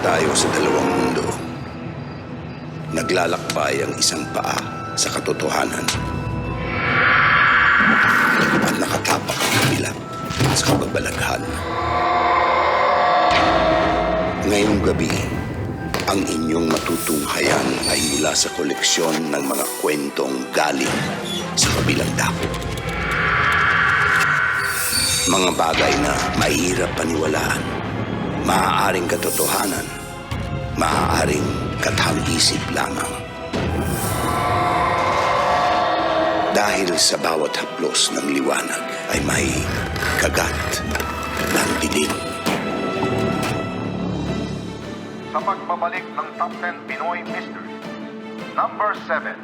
tayo sa dalawang mundo. Naglalakbay ang isang paa sa katotohanan at nakatapak ang kabila sa kababalaghan. Ngayong gabi, ang inyong matutunghayan ay mula sa koleksyon ng mga kwentong galing sa kabilang dako. Mga bagay na mahirap paniwalaan, maaaring katotohanan, maaaring kathang-isip lamang. Dahil sa bawat haplos ng liwanag ay may kagat ng dilim. Sa pagbabalik ng Top 10 Pinoy Mystery, Number 7,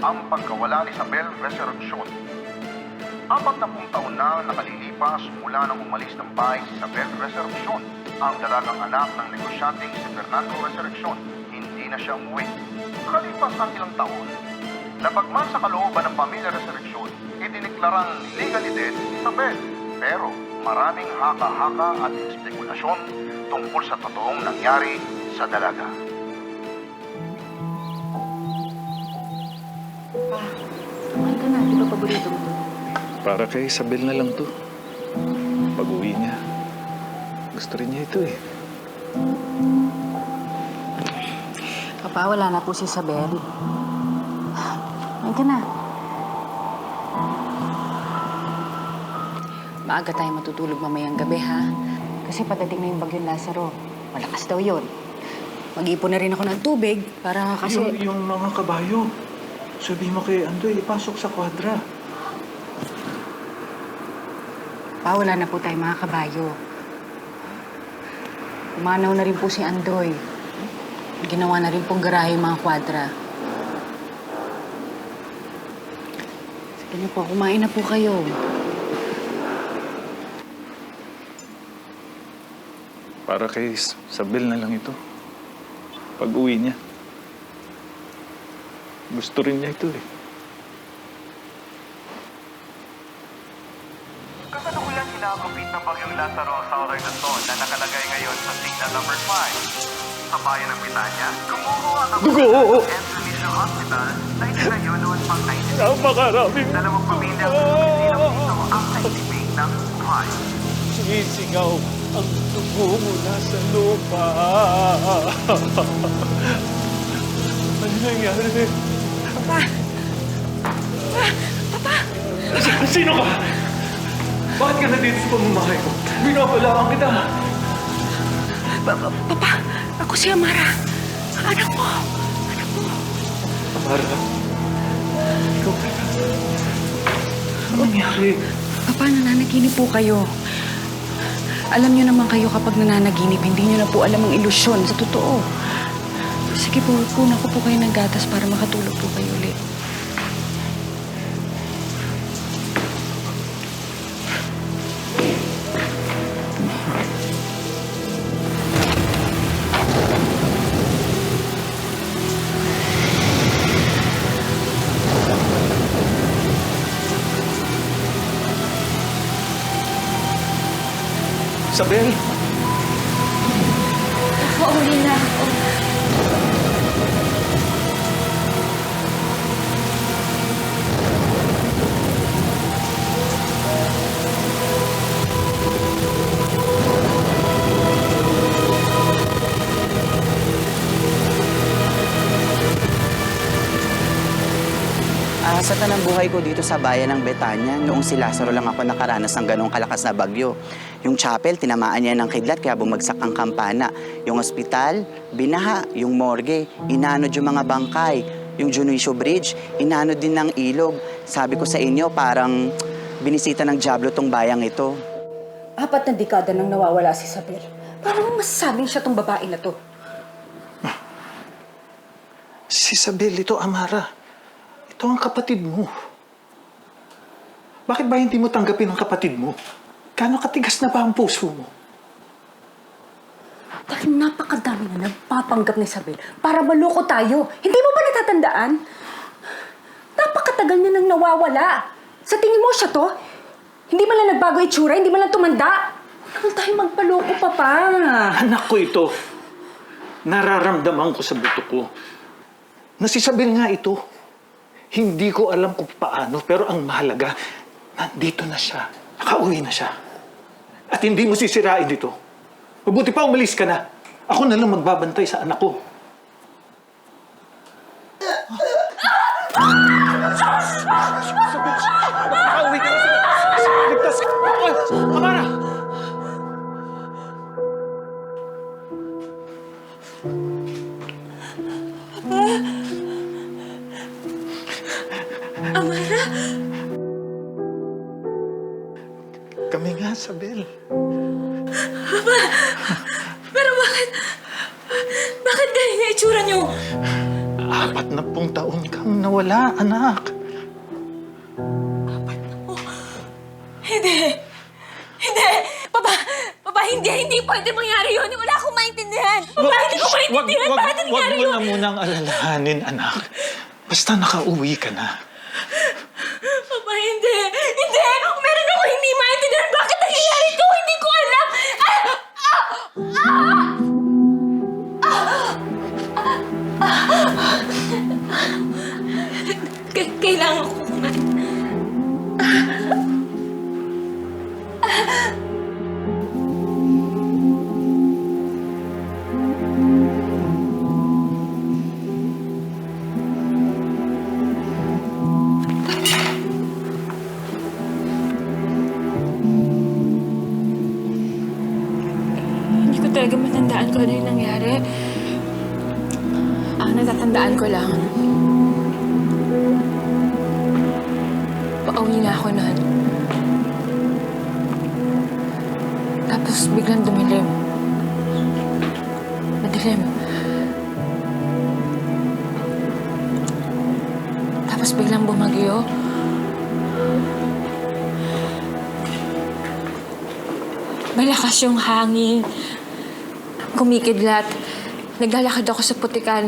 ang pagkawala ni Isabel Resurreccion. 40 taon na nakalilipas mula nang umalis ng bahay si Isabel Resurreccion, ang dalagang anak ng negosyanteng si Fernando Resurreccion. Hindi na siya umuwi. Kalipas ng ilang taon, napagman sa kalooban ng pamilya Resurreccion, idiniklarang legally dead si Isabel. Pero maraming haka-haka at espekulasyon tungkol sa totoong nangyari sa dalaga. Pa, kumain ka na. Di ba paborito mo to? Para kay Isabel na lang to. Pag-uwi niya, gusto rin niya ito eh. Papa, wala na po si Isabel. Kumain ka na. Maaga tayo matutulog mamayang gabi, ha? Kasi padating na yung bagyong Lazaro. Malakas daw yun. Mag-ipon na rin ako ng tubig para kasi... Yung mga kabayo, sabi mo kay Andoy, ipasok sa kwadra. Pa, wala na po tayo mga kabayo. Umanaw na rin po si Andoy. Ginawa na rin pong garahe yung mga kwadra. Sige na po, kumain na po kayo. Para kay Isabel na lang ito. Pag-uwi niya. Gusto rin niya ito eh. Kasalukuyang kinakapit ng bagyong Lazaro sa Southern Luzon na nakalagay ngayon sa signal number 5. Sa bayan ng Pitanya, kumukuha ang Enzo Hospital na itinayo noon pang 1980. Napakaraming Dalawang pamilyang Pilipino dito ang naisipig ng crime. sumisigaw ang dugo mula sa lupa. Ano nangyari? Papa! Papa! Sino ka? Bakit ka nandito sa pamamahay ko? Binabalaan kita. Papa! Ako si Amara. Anak mo! Anak mo! Amara? Ikaw ba? Ano nangyari? Papa, nananaginip po kayo. Alam niyo naman kayo kapag nananaginip, hindi niyo na po alam ang ilusyon sa totoo. Sige po, puna ko po kayo ng gatas para makatulog po kayo ulit. Isabel! Pauwi na ako. Sa tanang buhay ko dito sa bayan ng Betania, noong si Lazaro lang ako nakaranas ng ganong kalakas na bagyo. Yung chapel, tinamaan niya ng kidlat kaya bumagsak ang kampana. Yung ospital, binaha. Yung morgue, inanod yung mga bangkay. Yung Junicio Bridge, inanod din ng ilog. Sabi ko sa inyo, parang binisita ng Diablo tong bayang ito. 4 na dekada nang nawawala si Isabel. Paano mo masasabing siya tong babae na to? Si Isabel, ito Amara. Ito ang kapatid mo. Bakit ba hindi mo tanggapin ang kapatid mo? Kano katigas na ba ang puso mo? Dahil napakadami na nagpapanggap ni Isabel para maloko tayo. Hindi mo ba natatandaan? Napakatagal niya nang nawawala. Sa tingin mo siya to? Hindi man lang nagbago itsura, hindi man lang tumanda. Huwag naman tayo magpaloko, Papa. Anak ko ito. Nararamdaman ko sa buto ko na si Isabel nga ito. Hindi ko alam kung paano, pero ang mahalaga, nandito na siya. Nakauwi na siya. At hindi mo sisirain ito. Mabuti pa umalis ka na. Ako na lang magbabantay sa anak ko. Nakauwi ka na sila. Ligtas ka. Amara! Amara? Kami nga, Isabel. Pero bakit ganyan yung itsura niyo? 40 taon kang nawala, anak. Hindi. Papa, hindi pwede mangyari yun. Wala akong maintindihan. Papa, hindi ko maintindihan. Bakit nangyari Wag mo yun? na munang alalahanin, anak. Basta nakauwi ka na. Papa, hindi. Meron ako hindi maintindihan. Bakit nangyayari ito? Hindi ko alam. Kailangan ko kumain. Hindi ko talaga matandaan kung ano yung nangyari. Ang natatandaan ko lang, pauwi na ako nun. Tapos biglang dumilim. Madilim. Tapos biglang bumagyo. Malakas yung hangin. Kumikidlat. Naglalakad ako sa putikan.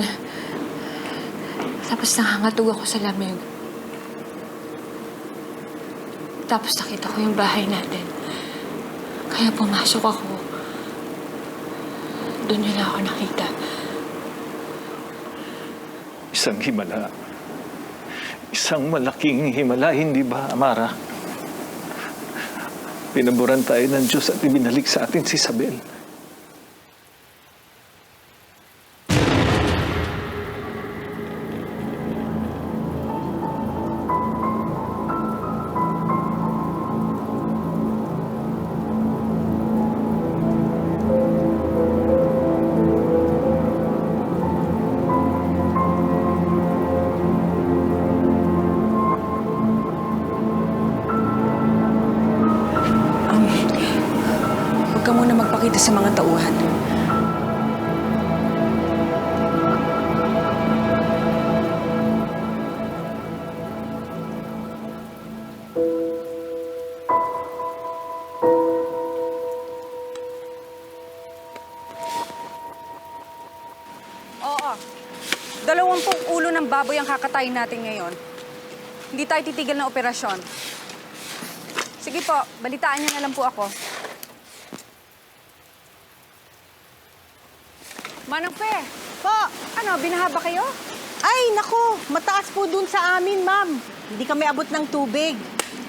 Tapos nangangatog ako sa lamig. Tapos nakita ko yung bahay natin. Kaya pumasok ako. Doon nila ako nakita. Isang himala. Isang malaking himala, hindi ba, Amara? Pinaboran tayo ng Diyos at ibinalik sa atin si Isabel. Huwag ka muna magpakita sa mga tauhan. Oo. 20 ulo ng baboy ang kakatayin natin ngayon. Hindi tayo titigil ng operasyon. Sige po, balitaan niyo na lang po ako. Manang Pe, Po! ano, binaha ba kayo? Ay, naku! Mataas po dun sa amin, ma'am. Hindi kami abot ng tubig.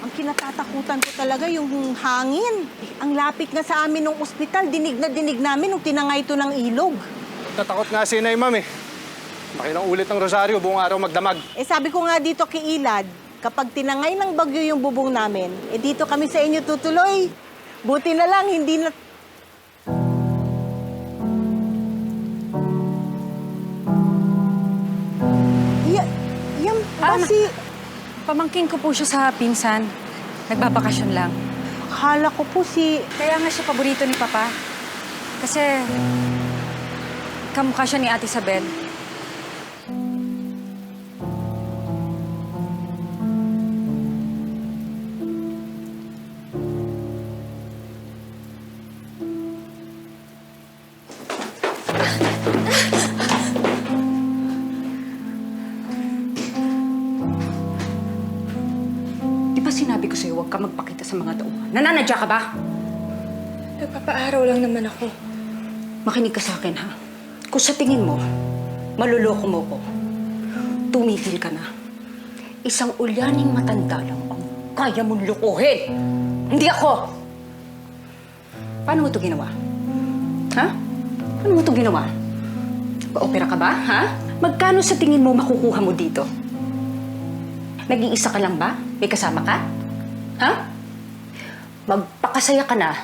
Ang kinatatakutan ko talaga yung hangin. Ang lapit nga sa amin ng ospital, dinig na dinig namin nung tinangay ito ng ilog. Natakot nga si Inay, ma'am eh. Makilang ulit ng rosaryo, buong araw magdamag. Eh sabi ko nga dito kay Ilad, kapag tinangay ng bagyo yung bubong namin, eh dito kami sa inyo tutuloy. Buti na lang, hindi na... Yan ba si... Pamangkin ko po siya sa pinsan. Nagbabakasyon lang. Akala ko po si... Kaya nga siya paborito ni Papa. Kasi kamukha siya ni Ate Isabel. Di ba sinabi ko sa'yo, huwag ka magpakita sa mga tauhan? Nananadya ka ba? Nagpapaaraw lang naman ako. Makinig ka sa akin, ha? Kung sa tingin mo, maluloko mo ko, tumigil ka na. Isang ulyaning matanda lang ang kaya mong lukuhin. Hindi ako! Paano mo ito ginawa? Ha? Paano mo ito ginawa? Pa-opera ka ba, ha? Magkano sa tingin mo makukuha mo dito? Nag-iisa ka lang ba? May kasama ka? Ha? Magpakasaya ka na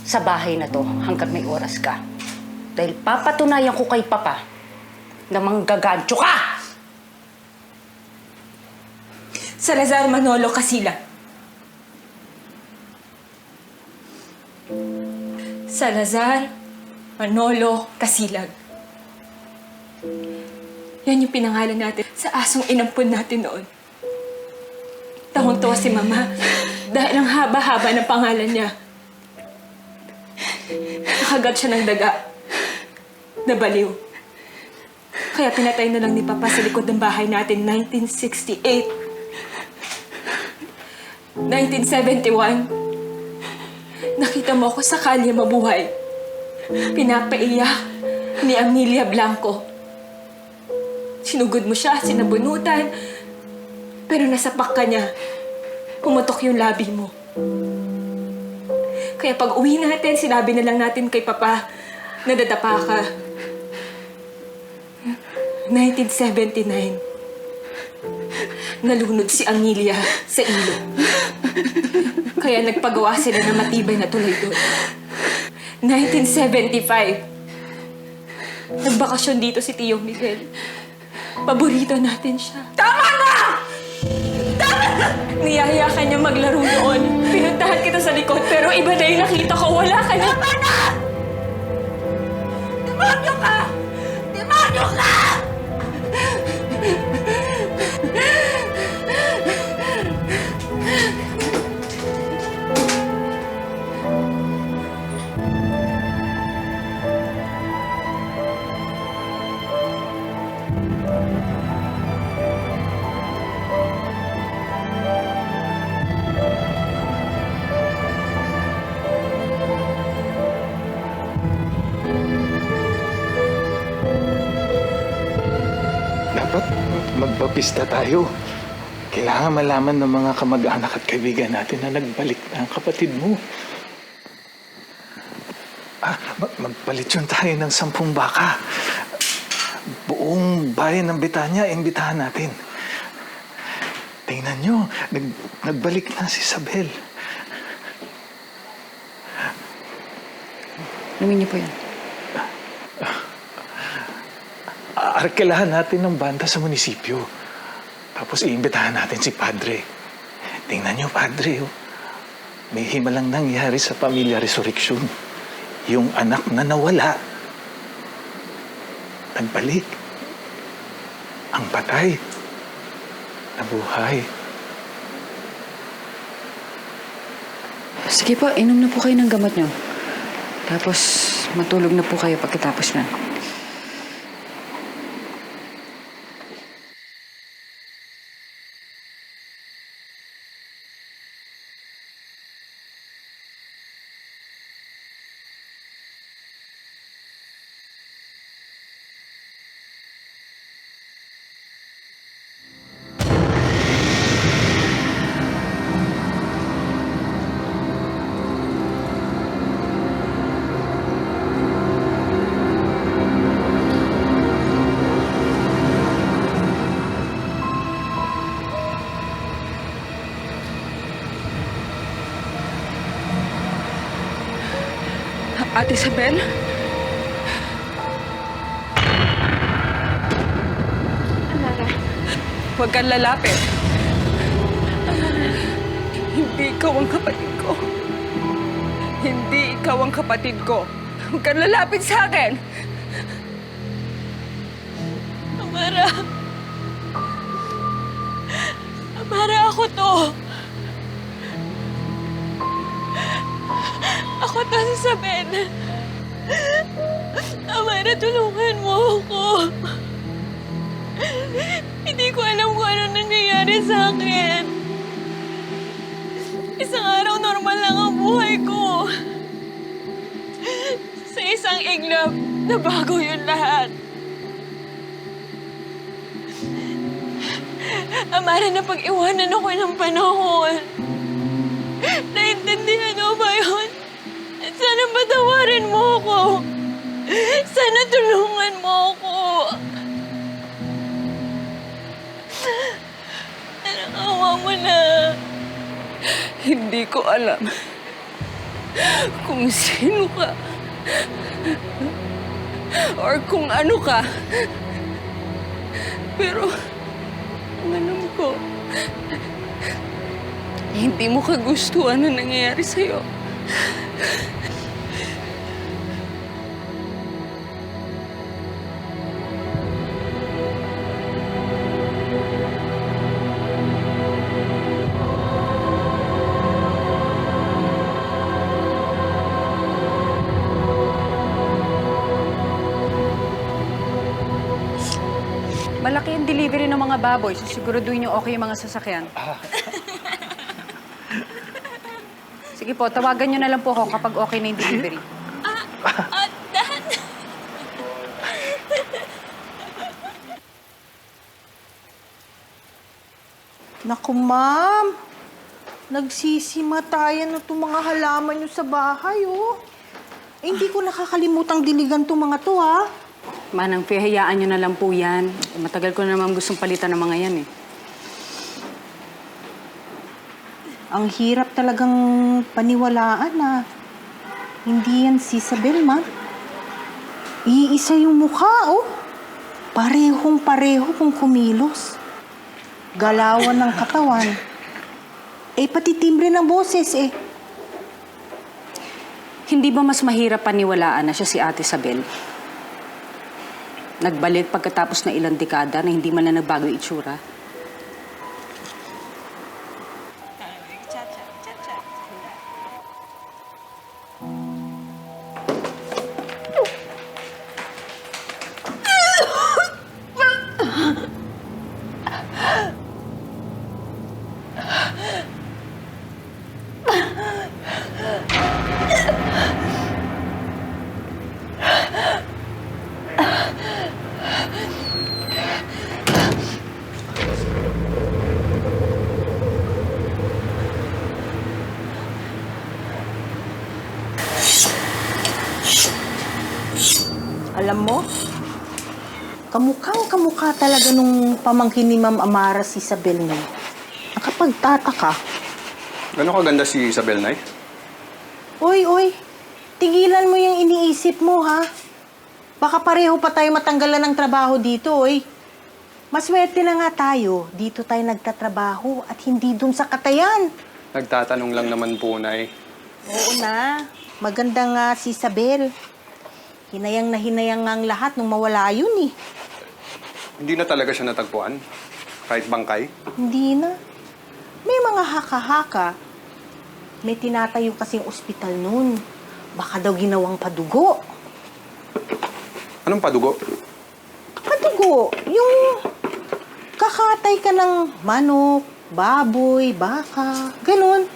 sa bahay na to hanggat may oras ka. Dahil papatunayan ko kay Papa na manggagancho ka! Salazar Manolo Casilag. Salazar Manolo Casilag. Yan yung pinangalan natin sa asong inampun natin noon. Tawang-tawa si Mama dahil ang haba-haba ng pangalan niya. Nakagat siya ng daga. Nabaliw. Kaya pinatay na lang ni Papa sa likod ng bahay natin 1968. 1971, nakita mo ako sa kalye mabuhay. Pinapaiyak ni Amelia Blanco. Sinugod mo siya, sinabunutan, pero nasapak ka niya. Pumutok yung labi mo. Kaya pag uwi natin, sinabi na lang natin kay Papa na dadapa ka. 1979, nalunod si Amelia sa ilog. Kaya nagpagawa sila ng matibay na tulay doon. 1975, nagbakasyon dito si Tio Miguel. Paborito natin siya. Tama na! Tama na! Niyaya ka niya maglaro noon. Pinuntahan kita sa likod, pero iba na yung nakita ko. Wala ka na. Tama na! Demonyo ka! Demonyo ka! Dapat magpapista tayo. Kailangan malaman ng mga kamag-anak at kaibigan natin na nagbalik na ang kapatid mo. Magpalityon tayo ng 10 baka. Buong bayan ng Betania, imbitahan natin. Tingnan nyo, nagbalik na si Isabel. Namin niyo po yan. Arkelahan natin ng banda sa munisipyo. Tapos iimbitahan natin si Padre. Tingnan niyo, Padre. Oh. May himalang nangyari sa pamilya Resurrection. Yung anak na nawala. Nagbalik. Ang patay. Nabuhay. Sige po, inom na po kayo ng gamot niyo. Tapos matulog na po kayo pagkatapos na. Ate Isabel? Huwag kang lalapit. Hindi ikaw ang kapatid ko. Hindi ikaw ang kapatid ko. Huwag kang lalapit sa akin. Amara. Amara, ako to. Ako to si Isabel. Amara, tulungan mo ako. Hindi ko alam kung ano nangyayari sa akin. Isang araw normal lang ang buhay ko. Sa isang iglap, Nabago yun lahat. Amara, na pag-iwanan ako ng panahon. Naintindihan mo ba yun? Sana patawarin mo ako. Sana tulungan mo ako. Parang awa mo na. Hindi ko alam kung sino ka or kung ano ka. Pero ang alam ko, hindi mo kagustuhan ang nangyayari sa'yo. Malaki ang delivery ng mga baboy, so siguraduhin niyo okay yung mga sasakyan. Sige po, tawagan niyo na lang po ako kapag okay na yung delivery. Naku, ma'am. Nagsisimatayan na itong mga halaman nyo sa bahay, oh. Eh, hindi ko nakakalimutang diligan itong mga to, ha? Manang, hayaan niyo na lang po yan. Matagal ko na naman gustong palitan ng mga yan, eh. Ang hirap talagang paniwalaan na hindi yan si Isabel, ma'am. Iisa yung mukha, oh. Parehong-pareho kung kumilos. Galawan ng katawan. Eh, pati timbre ng boses, eh. Hindi ba mas mahirap paniwalaan na siya si Ate Isabel? Nagbalik pagkatapos na ilang dekada na hindi man lang nagbago yung itsura. Alam mo, kamukhang-kamukha talaga nung pamangkin ni Ma'am Amara si Isabel niya. Nakapagtataka. Gano'n kaganda si Isabel, Nay? Oy, tigilan mo yung iniisip mo, ha? Baka pareho pa tayo matanggalan ng trabaho dito, oy. Maswerte na nga tayo. Dito tayo nagtatrabaho at hindi dun sa katayan. Nagtatanong lang naman po, Nay. Oo na. Maganda nga si Isabel. Hinayang na hinayang nga ang lahat nung mawala yun, eh. Hindi na talaga siya natagpuan? Kahit bangkay? Hindi na. May mga haka-haka. May tinatayo kasing ospital nun. Baka daw ginawang padugo. Anong padugo? Padugo? Yung kakatay ka ng manok, baboy, baka, ganun.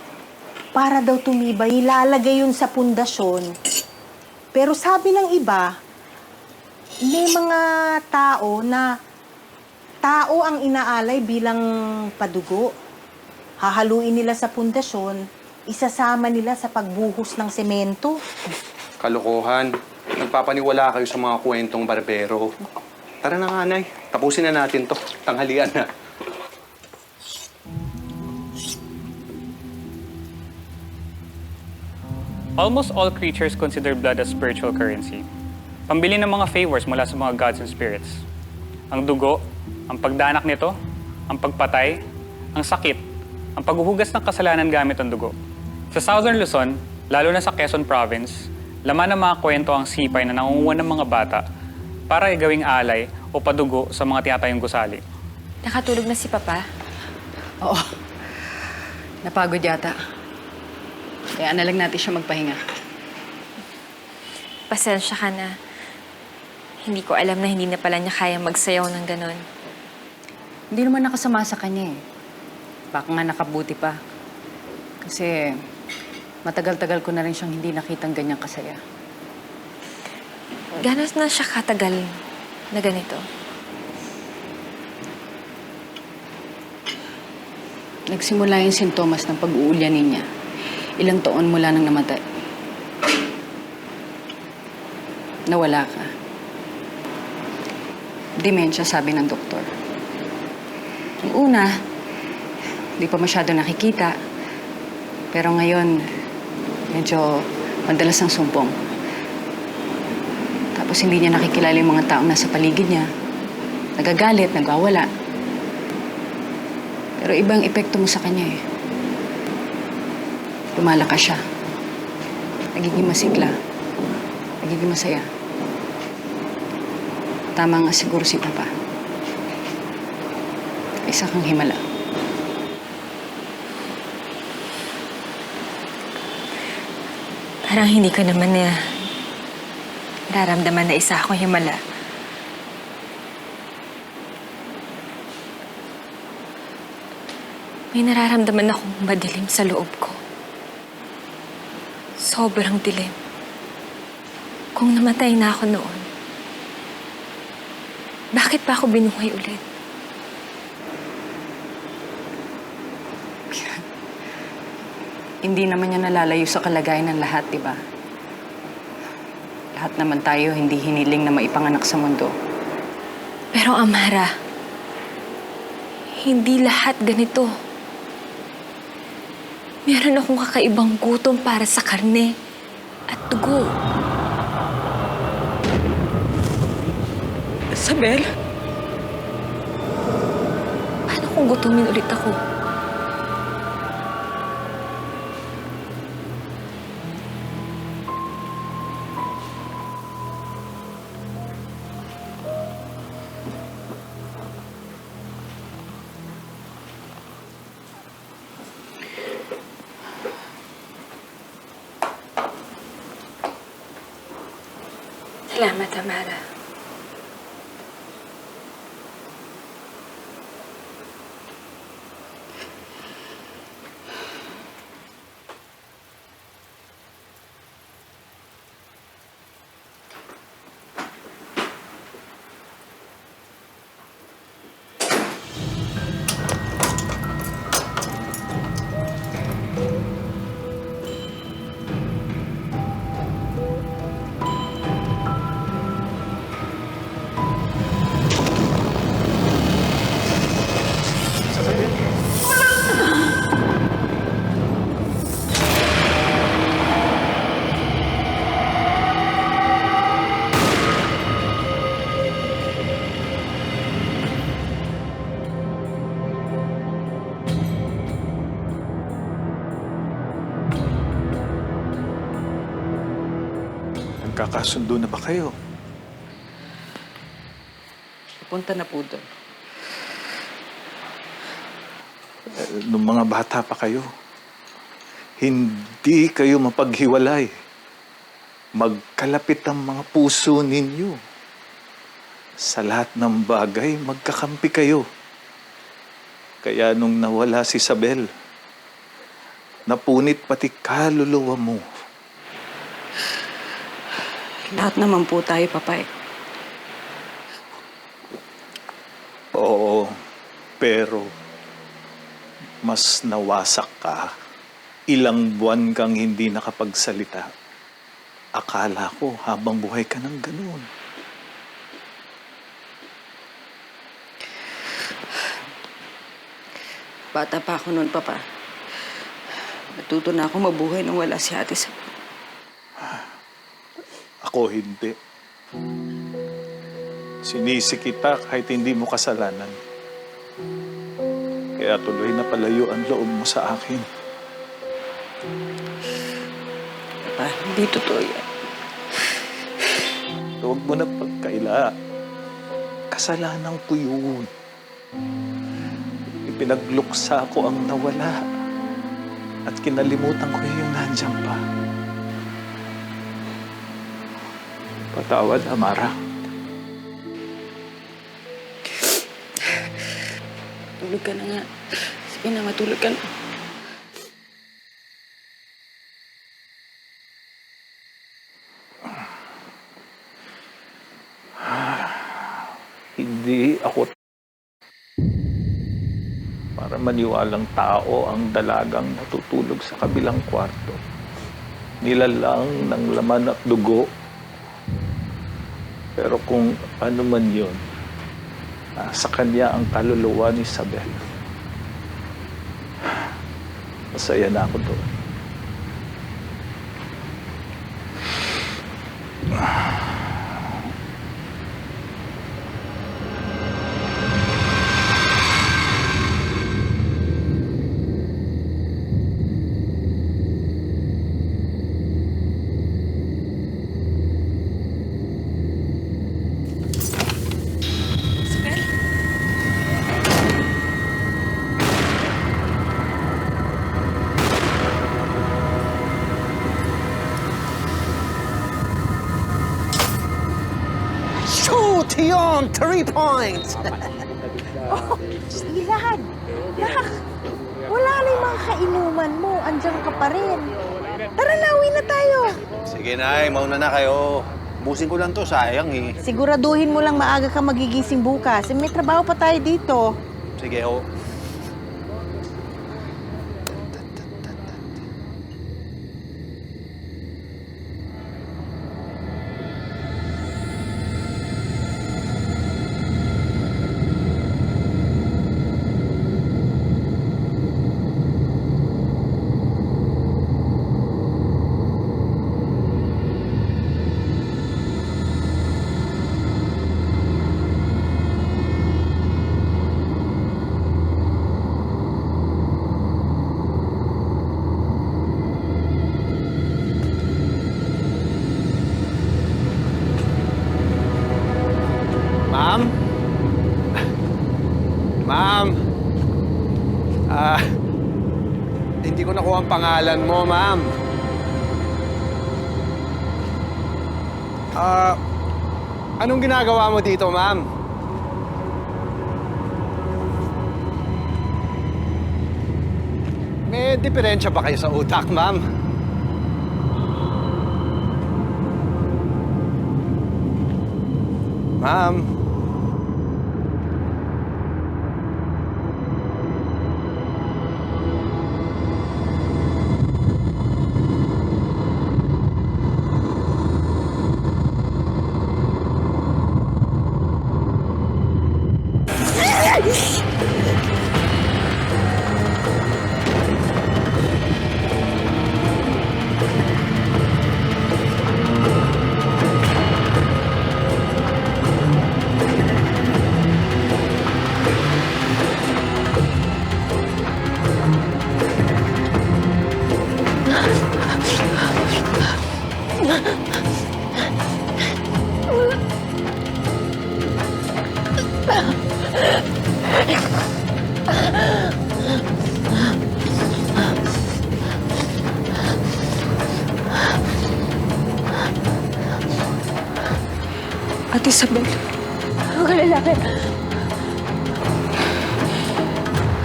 Para daw tumibay, ilalagay yun sa pundasyon. Pero sabi ng iba, may mga tao na tao ang inaalay bilang padugo. Hahaluin nila sa pundasyon, isasama nila sa pagbuhos ng semento. Kalokohan. Nagpapaniwala kayo sa mga kwentong barbero. Tara na nga, Nay. Tapusin na natin to. Tanghalian na. Almost all creatures consider blood as spiritual currency. Pambili ng mga favors mula sa mga gods and spirits. Ang dugo, ang pagdanak nito, ang pagpatay, ang sakit, ang paghuhugas ng kasalanan gamit ang dugo. Sa Southern Luzon, lalo na sa Quezon Province, laman ng mga kwento ang sipay na nangunguha ng mga bata para gawing alay o padugo sa mga tinatayong gusali. Nakatulog na si Papa? Oo. Napagod yata. Kaya na lang natin siya magpahinga. Pasensya ka na. Hindi ko alam na hindi na pala niya kaya magsayaw ng ganon. Hindi naman nakasama sa kanya, eh. Baka nga nakabuti pa. Kasi matagal-tagal ko na rin siyang hindi nakitang ganyang kasaya. Ganos na siya katagal na ganito? Nagsimula yung sintomas ng pag-uulyanin niya. Ilang taon mula nang namatay. Nawala ka. Dementia, sabi ng doktor. Yung una, di pa masyado nakikita. Pero ngayon, medyo madalas ang sumpong. Tapos hindi niya nakikilala yung mga taong nasa paligid niya. Nagagalit, nagwawala. Pero ibang epekto mo sa kanya eh. Lumalakas siya. Nagiging masigla. Nagiging masaya. Tama nga siguro si Papa. Isa kang himala. Parang hindi ko naman na nararamdaman na isa akong himala. May nararamdaman akong madilim sa loob ko. Sobrang dilim. Kung namatay na ako noon, bakit pa ako binuhay ulit? Hindi naman niya nalalayo sa kalagayan ng lahat, di ba? Lahat naman tayo hindi hiniling na maipanganak sa mundo. Pero Amara, hindi lahat ganito. Meron akong kakaibang gutom para sa karne at dugo. Isabel? Paano kung gutumin ulit ako? Salamat, Amara. Nagkakasundo na ba kayo? Punta na po doon. Nung mga bata pa kayo, hindi kayo mapaghiwalay. Magkalapit ang mga puso ninyo. Sa lahat ng bagay, magkakampi kayo. Kaya nung nawala si Isabel, napunit pati kaluluwa mo. Lahat naman po tayo, Papa. Oo, pero mas nawasak ka. Ilang buwan kang hindi nakapagsalita. Akala ko habang buhay ka ng ganun. Bata pa ako noon, Papa. Natuto na ako mabuhay nang wala si Ate Isabel. Ako hindi. Sinisi kita kahit hindi mo kasalanan. Kaya tuloy na palayo ang loob mo sa akin. Papa, hindi totoo yan. Huwag mo na pagkaila. Kasalanan ko yun. Ipinagluksa ko ang nawala. At kinalimutan ko yung nandiyan pa. Patawad, Amara. Tulog ka na nga. Sige na, matulog ka na. maniwalang tao ang dalagang natutulog sa kabilang kwarto. Nilalang ng laman at dugo. Pero kung ano man yun, sa kanya ang kaluluwa ni Isabel. Masaya na ako doon. Shoot! Yun! 3 points! Ilan? Nak, wala na yung mga kainuman mo. Andiyan ka pa rin. Tara na, uwi na tayo. Sige, Nay. Mauna na kayo. Busin ko lang to. Sayang eh. Siguraduhin mo lang maaga ka magigising bukas. May trabaho pa tayo dito. Sige, ho. Ma'am? Ma'am? Hindi ko nakuha ang pangalan mo, ma'am. Anong ginagawa mo dito, ma'am? May diferensya ba kayo sa utak, ma'am? Ma'am? Ate Isabel. Huwag ka lalaki.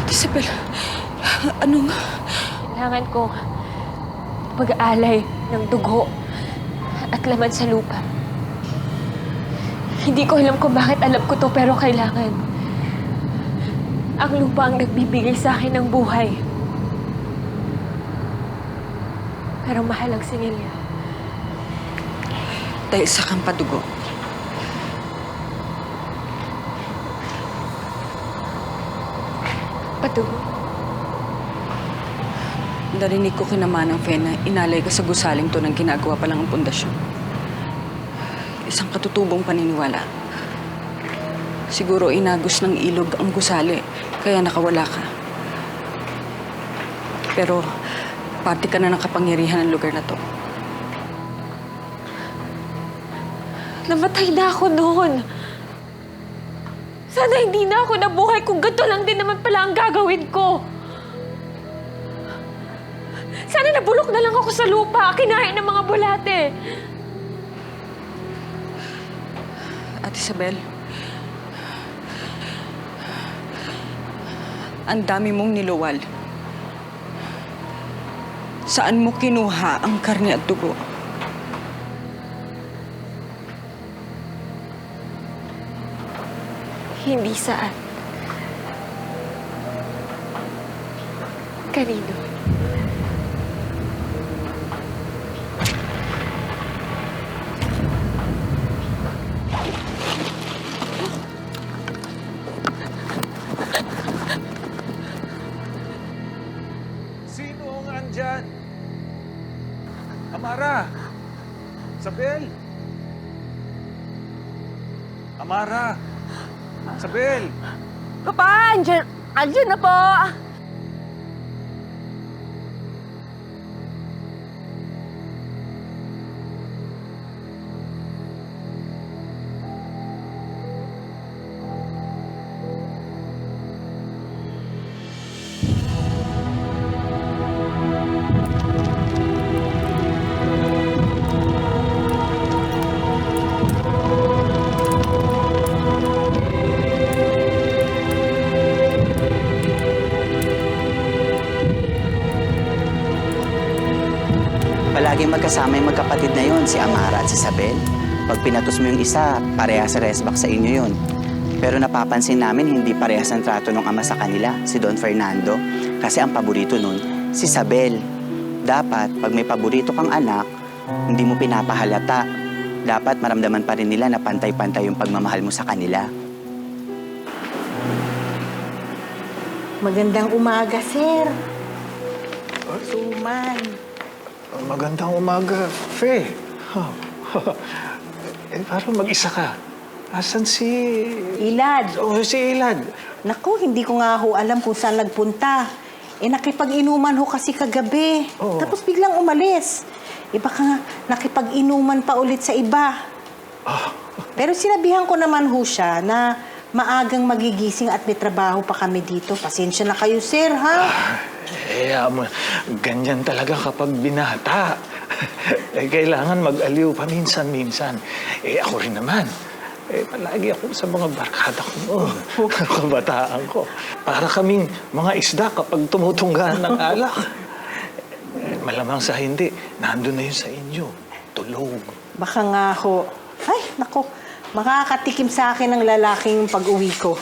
Ate Isabel, anong... Kailangan ko mag-aalay ng dugo at laman sa lupa. Hindi ko alam kung bakit alam ko to, pero kailangan. Ang lupa ang nagbibigay sa akin ng buhay. Pero mahal ang singil niya. Dahil sa kang padugo. Padugo. Narinig ko kina Manang Fe na inalay ka sa gusaling to nang ginagawa pa lang ang pundasyon. Isang katutubong paniniwala. Siguro inagos ng ilog ang gusali, kaya nakawala ka. Pero parte ka na ng kapangyarihan ng lugar na to. Namatay na ako noon. Sana hindi na ako nabuhay kung ganito lang din naman pala ang gagawin ko. Sana nabulok na lang ako sa lupa, kinain ng mga bulate. Ate Isabel, ang dami mong niluwal. Saan mo kinuha ang karne at dugo? Hindi saan. Kanino? Sino ang andyan? Amara! Isabel! Amara! Isabel! Papa, andyan na po. Palaging magkasama yung magkapatid na yon, si Amara at si Isabel. Pag pinatos mo yung isa, parehas sa resback sa inyo yon. Pero napapansin namin hindi parehas ang trato ng ama sa kanila, si Don Fernando. Kasi ang paborito nun, si Isabel. Dapat, pag may paborito kang anak, hindi mo pinapahalata. Dapat maramdaman pa rin nila na pantay-pantay yung pagmamahal mo sa kanila. Magandang umaga, sir. Suman. Magandang umaga, Fe. Parang mag-isa ka. Asan si... Ilad. Oh, si Ilad. Naku, hindi ko nga ho alam kung saan nagpunta. Nakipag-inuman ho kasi kagabi. Oo. Tapos biglang umalis. Baka nga nakipag-inuman pa ulit sa iba. Pero sinabihan ko naman ho siya na maagang magigising at may trabaho pa kami dito. Pasensya na kayo, sir, ha? Ganyan talaga kapag binata. Kailangan mag-aliw paminsan-minsan. Ako rin naman. Palagi ako sa mga barkada ko noon. Kabataan ko. Para kaming mga isda kapag tumutunggahan ng alak. Malamang sa hindi, nandun na yun sa inyo. Tulog. Baka nga ho. Ay, naku. Makakatikim sa akin ng lalaking pag-uwi ko.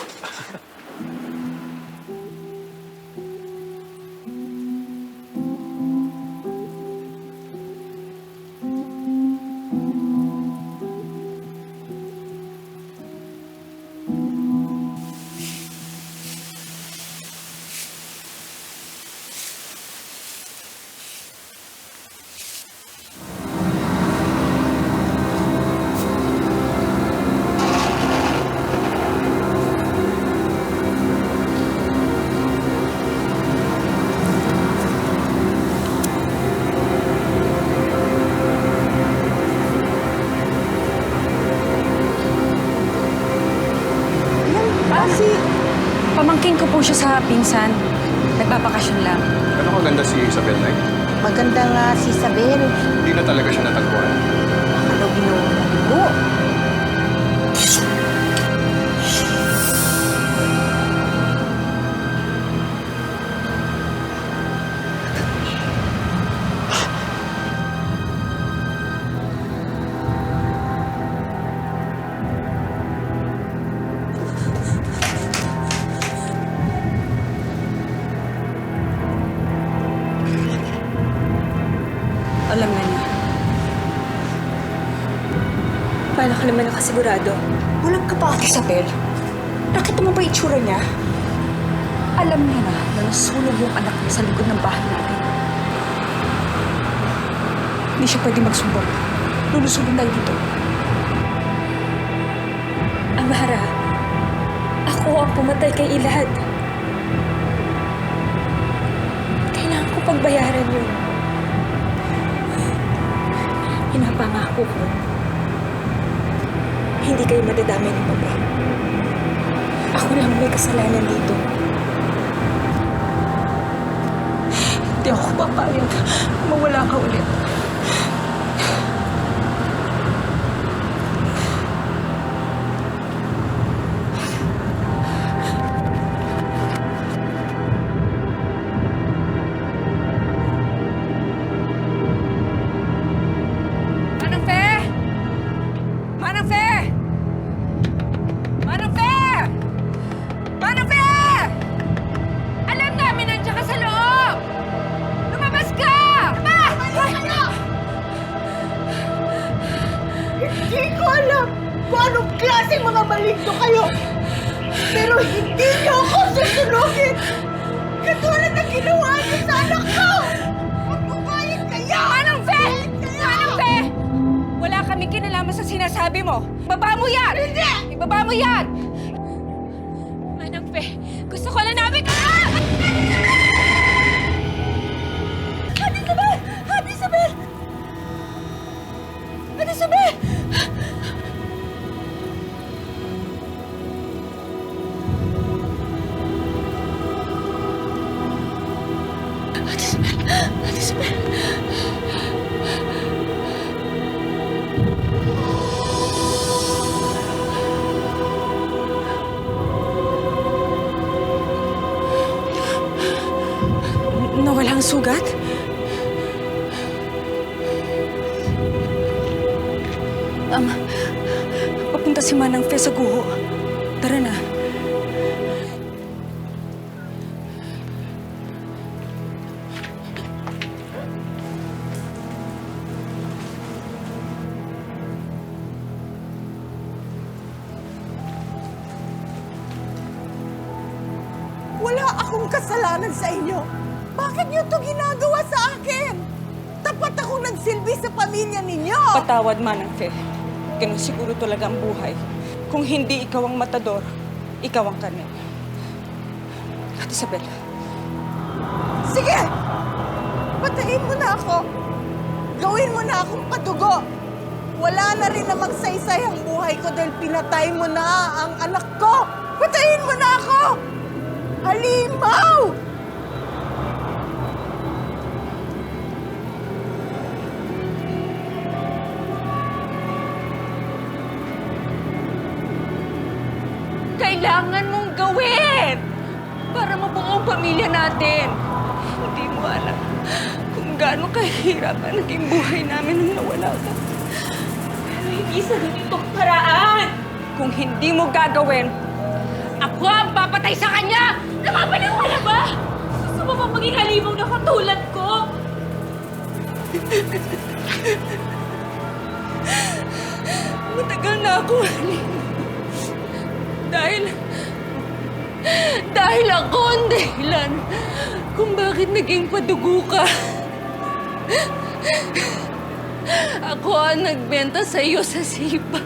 Pamangkin ko po siya sa pinsan. Nagpapakasyon lang. Ano kaganda si Isabel, Nay? Maganda nga si Isabel. Hindi na talaga siya natagpuan. Baka daw binugo. Alam na niya. Paano ka naman nakasigurado? Walang ka pa, Ate Isabel. Nakita mo ba itsura niya? Alam niya na nasunog yung anak niya sa likod ng bahay natin. Hindi siya pwede magsumbong. Lulusugan tayo dito. Amara, ako ang pumatay kay Ilad. Kailangan ko pagbayaran yun. Pinapangako ko, hindi kayo madadamay ng baba. Ako lang may kasalanan dito. Hindi ako papayag. Mawala ka ulit. Alam namin nandiyan ka sa loob! kung anong klaseng mga maligno kayo. Pero hindi niyo ako susunugin. Katulad na ginawa niyo sa anak ko. Magbabayad kayo! Manang Fe! Manang Fe! Wala kaming kinalaman sa sinasabi mo. Ibaba mo yan! Hindi! Ibaba mo yan! Manang Fe, gusto ko lang namin... Ah! Ate Isabel! Ate Isabel! Ate Isabel! Ate Isabel! Ate Isabel! Nawala ang sugat? Papunta si Manang Fe sa guho. Tara na. Wala akong kasalanan sa inyo. Bakit niyo to ginagawa sa akin? Tapat akong nagsilbi sa pamilya ninyo. Patawad, Manang Fe. Ganun siguro talaga ang buhay. Kung hindi ikaw ang matador, ikaw ang kanin. Ate Isabel. Sige! Patayin mo na ako. Gawin mo na akong padugo. Wala na rin namang saysay ang buhay ko dahil pinatay mo na ang anak ko. Patayin mo na ako! Halimaw! Kailangan mong gawin para mabuo ang pamilya natin. Hindi mo alam kung gaano kahirap ang naging buhay namin nung nawala ka. Pero hindi sa ganitong paraan. Kung hindi mo gagawin, ako ang papatay sa kanya! Napapaniwala ba? Gusto mo ba maging halimaw na katulad ko? Matagal na ako halimaw. Dahil ako ang dahilan kung bakit naging padugo ka. Ako ang nagbenta sa iyo sa sipag.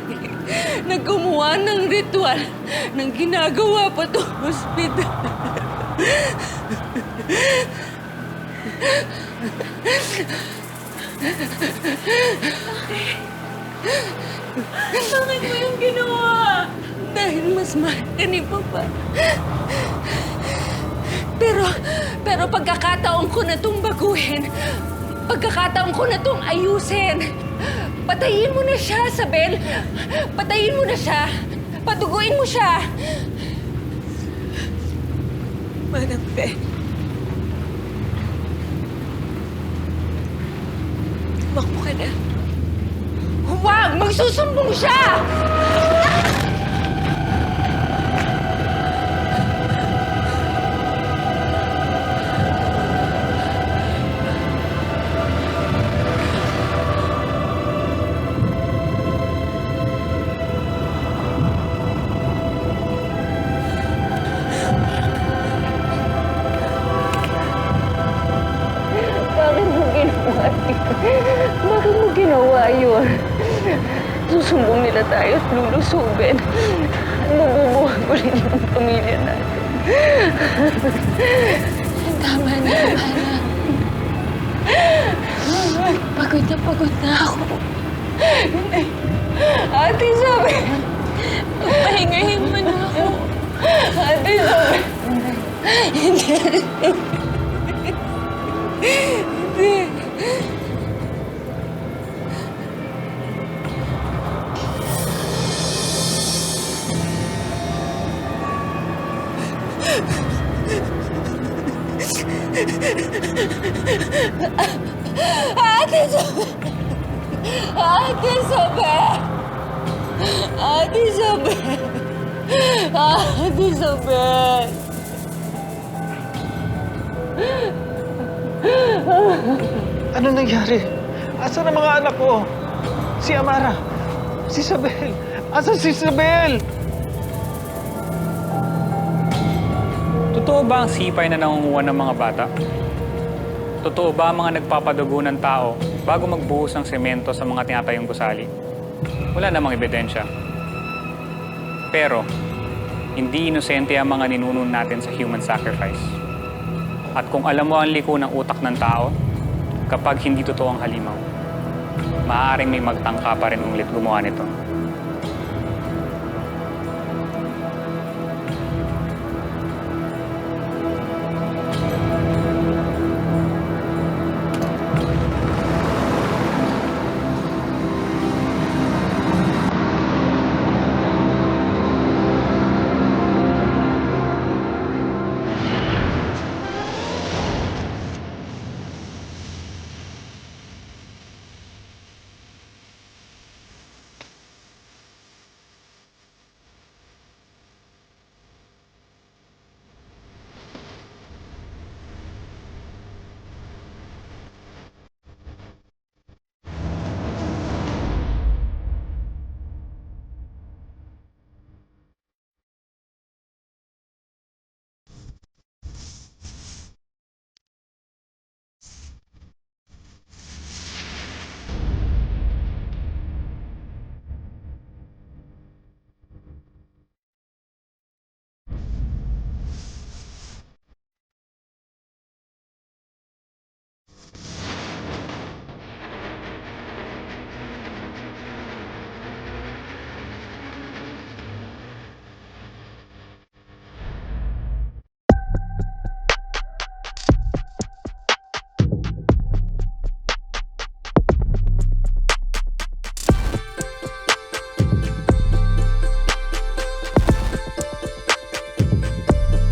Naggumawa ng ritual ng ginagawa pa to hospital. Bakit mo yung ginawa? Dahil mas mahal ka ni Papa. Pero pagkakataon ko na itong baguhin, pagkakataon ko na itong ayusin. Patayin mo na siya, Isabel. Patayin mo na siya. Patuguin mo siya. Manang Fe. Tumakbo ka na. Huwag! Magsusumbong siya! Bakit mo ginawa yun? Susumbong nila tayo at lulusubin. Mabubuhay ulit yung pamilya natin. Tama na, Ana. Pagod na ako. Ate Isabel, pahingahin mo na ako. Ate Isabel. Hindi. Ate Isabel! Ate Isabel! Ate Isabel! Ate Isabel! Ano nangyari? Asan ang mga anak ko? Si Amara, si Isabel. Asa si Isabel? Totoo ba ang sipay na nangunguha ng mga bata? Totoo ba ang mga nagpapadugo ng tao bago magbuhos ng semento sa mga tinatayong gusali? Wala namang ebidensya. Pero, hindi inosente ang mga ninuno natin sa human sacrifice. At kung alam mo ang liko ng utak ng tao, kapag hindi totoo ang halimaw, maaaring may magtangka pa rin ulit gumawa nito.